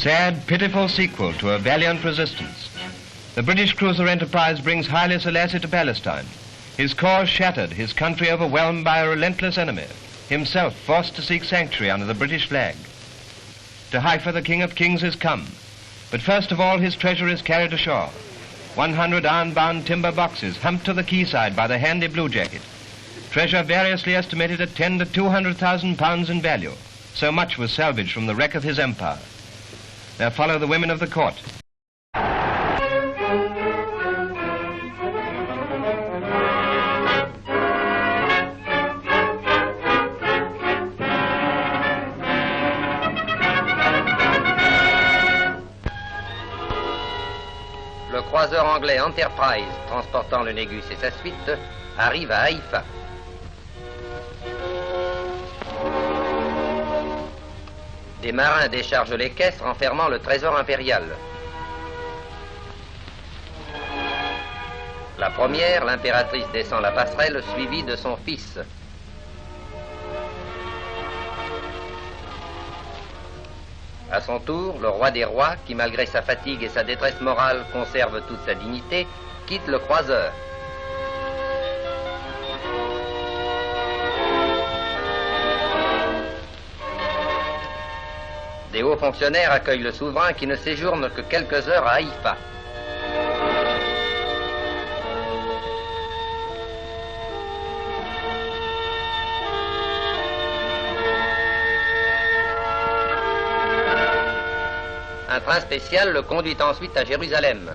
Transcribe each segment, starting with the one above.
Sad, pitiful sequel to a valiant resistance. The British cruiser Enterprise brings Haile Selassie to Palestine. His cause shattered, his country overwhelmed by a relentless enemy, himself forced to seek sanctuary under the British flag. To Haifa the King of Kings is come, but first of all his treasure is carried ashore. 100 iron-bound timber boxes humped to the quayside by the handy bluejacket. Treasure variously estimated at 10 to 200,000 pounds in value. So much was salvaged from the wreck of his empire. There follow the women of the court. Le croiseur anglais Enterprise, transportant le Négus et sa suite, arrive à Haïfa. Des marins déchargent les caisses renfermant le trésor impérial. La première, l'impératrice descend la passerelle suivie de son fils. À son tour, le roi des rois, qui malgré sa fatigue et sa détresse morale conserve toute sa dignité, quitte le croiseur. Des hauts fonctionnaires accueillent le souverain qui ne séjourne que quelques heures à Haïfa. Un train spécial le conduit ensuite à Jérusalem.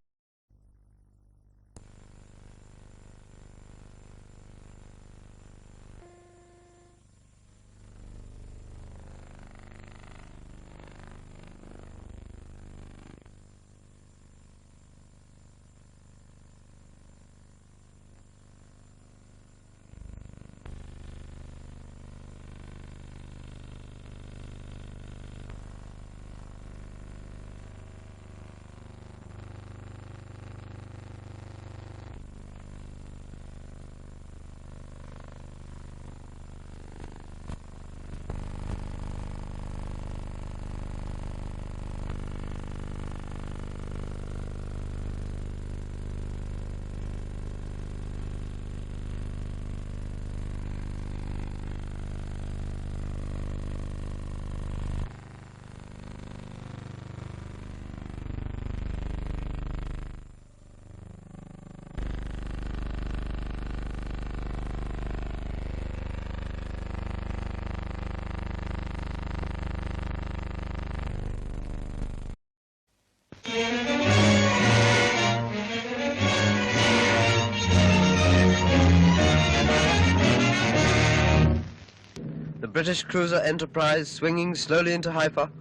The British cruiser Enterprise, swinging slowly into Haifa,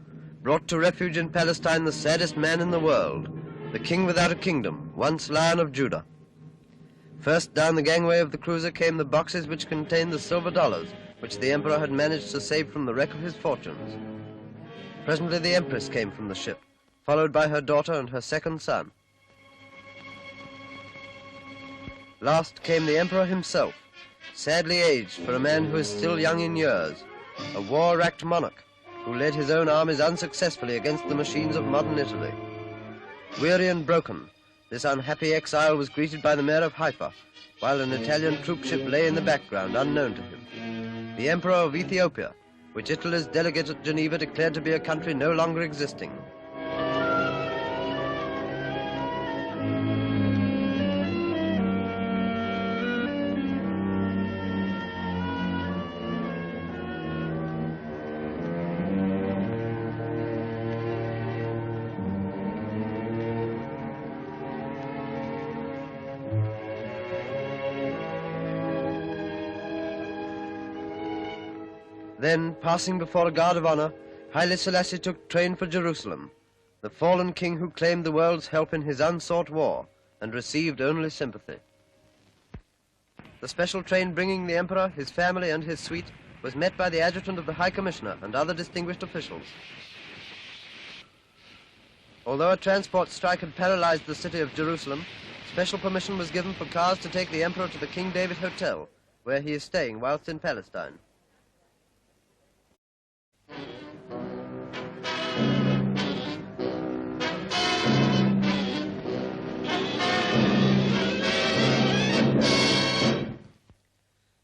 brought to refuge in Palestine the saddest man in the world, the king without a kingdom, once Lion of Judah. First down the gangway of the cruiser came the boxes which contained the silver dollars, which the emperor had managed to save from the wreck of his fortunes. Presently the empress came from the ship, followed by her daughter and her second son. Last came the emperor himself, sadly aged for a man who is still young in years, a war-racked monarch who led his own armies unsuccessfully against the machines of modern Italy. Weary and broken, this unhappy exile was greeted by the mayor of Haifa, while an Italian troop ship lay in the background, unknown to him. The emperor of Ethiopia, which Italy's delegate at Geneva declared to be a country no longer existing. Then, passing before a guard of honor, Haile Selassie took train for Jerusalem, the fallen king who claimed the world's help in his unsought war and received only sympathy. The special train bringing the emperor, his family, and his suite was met by the adjutant of the High Commissioner and other distinguished officials. Although a transport strike had paralyzed the city of Jerusalem, special permission was given for cars to take the emperor to the King David Hotel, where he is staying whilst in Palestine.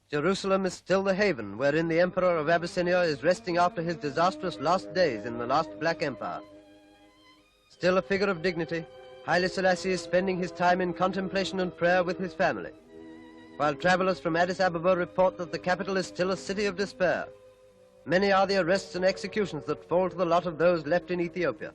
Jerusalem is still the haven wherein the Emperor of Abyssinia is resting after his disastrous last days in the last Black Empire. Still a figure of dignity, Haile Selassie is spending his time in contemplation and prayer with his family, while travelers from Addis Ababa report that the capital is still a city of despair. Many are the arrests and executions that fall to the lot of those left in Ethiopia.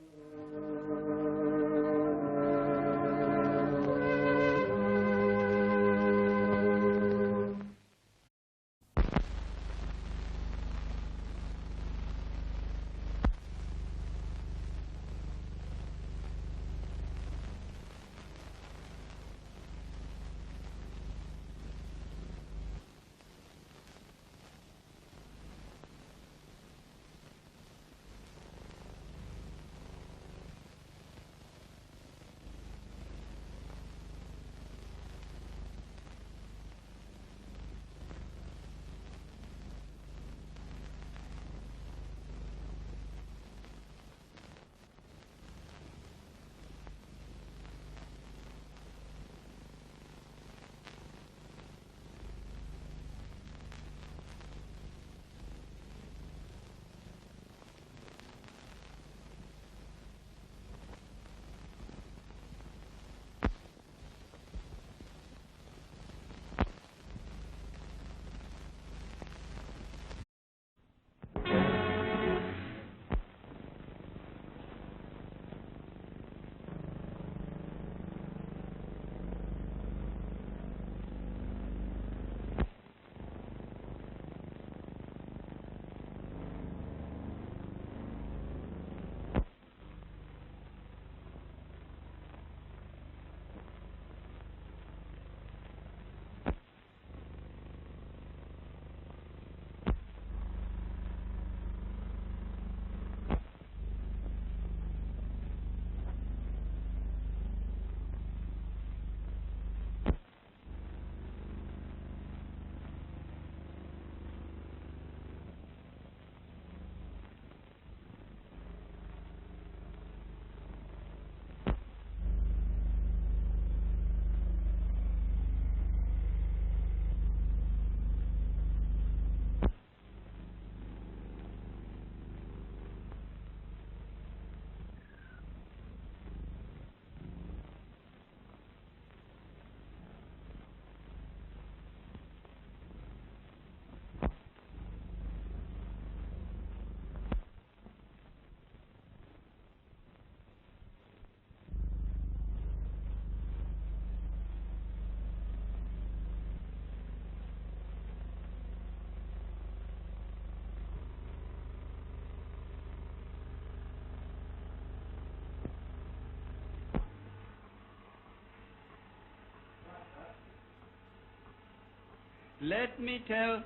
Let me tell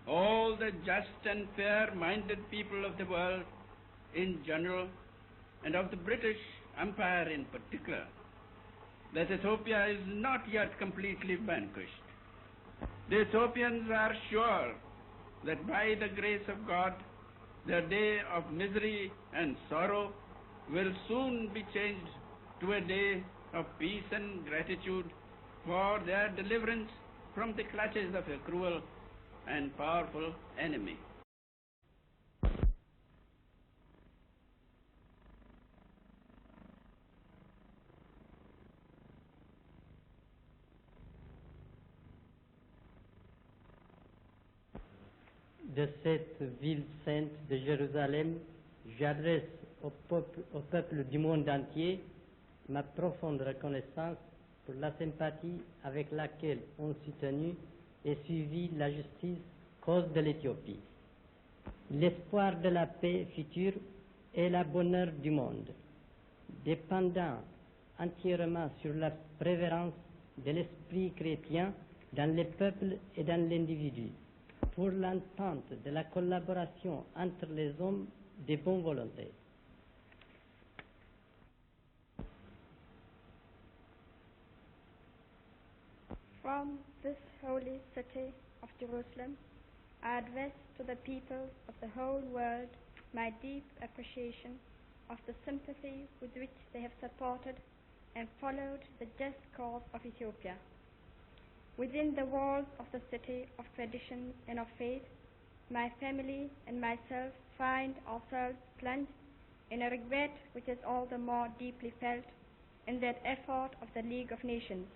all the just and fair-minded people of the world in general, and of the British Empire in particular, that Ethiopia is not yet completely vanquished. The Ethiopians are sure that by the grace of God, their day of misery and sorrow will soon be changed to a day of peace and gratitude for their deliverance from the clutches of a cruel and powerful enemy. De cette ville sainte de Jérusalem, j'adresse au peuple du monde entier ma profonde reconnaissance pour la sympathie avec laquelle ont soutenu et suivi la justice cause de l'Éthiopie. L'espoir de la paix future est le bonheur du monde, dépendant entièrement sur la préférence de l'esprit chrétien dans les peuples et dans l'individu, pour l'entente de la collaboration entre les hommes de bonne volonté. From this holy city of Jerusalem, I address to the people of the whole world my deep appreciation of the sympathy with which they have supported and followed the just cause of Ethiopia. Within the walls of the city of tradition and of faith, my family and myself find ourselves plunged in a regret which is all the more deeply felt in that effort of the League of Nations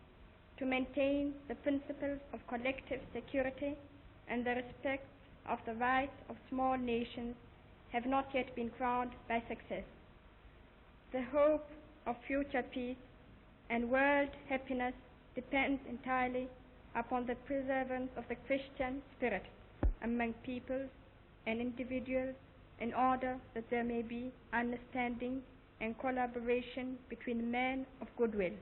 to maintain the principles of collective security and the respect of the rights of small nations have not yet been crowned by success. The hope of future peace and world happiness depends entirely upon the preservance of the Christian spirit among peoples and individuals in order that there may be understanding and collaboration between men of goodwill.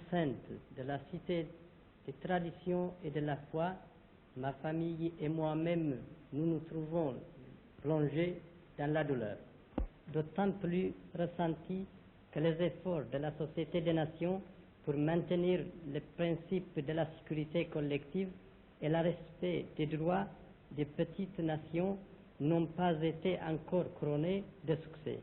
Sainte de la cité des traditions et de la foi, ma famille et moi-même, nous nous trouvons plongés dans la douleur, d'autant plus ressentis que les efforts de la Société des Nations pour maintenir les principes de la sécurité collective et le respect des droits des petites nations n'ont pas été encore couronnés de succès.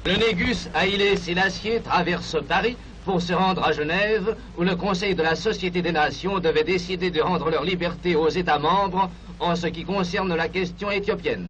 Le négus Haile Selassie traverse Paris pour se rendre à Genève, où le Conseil de la Société des Nations devait décider de rendre leur liberté aux États membres en ce qui concerne la question éthiopienne.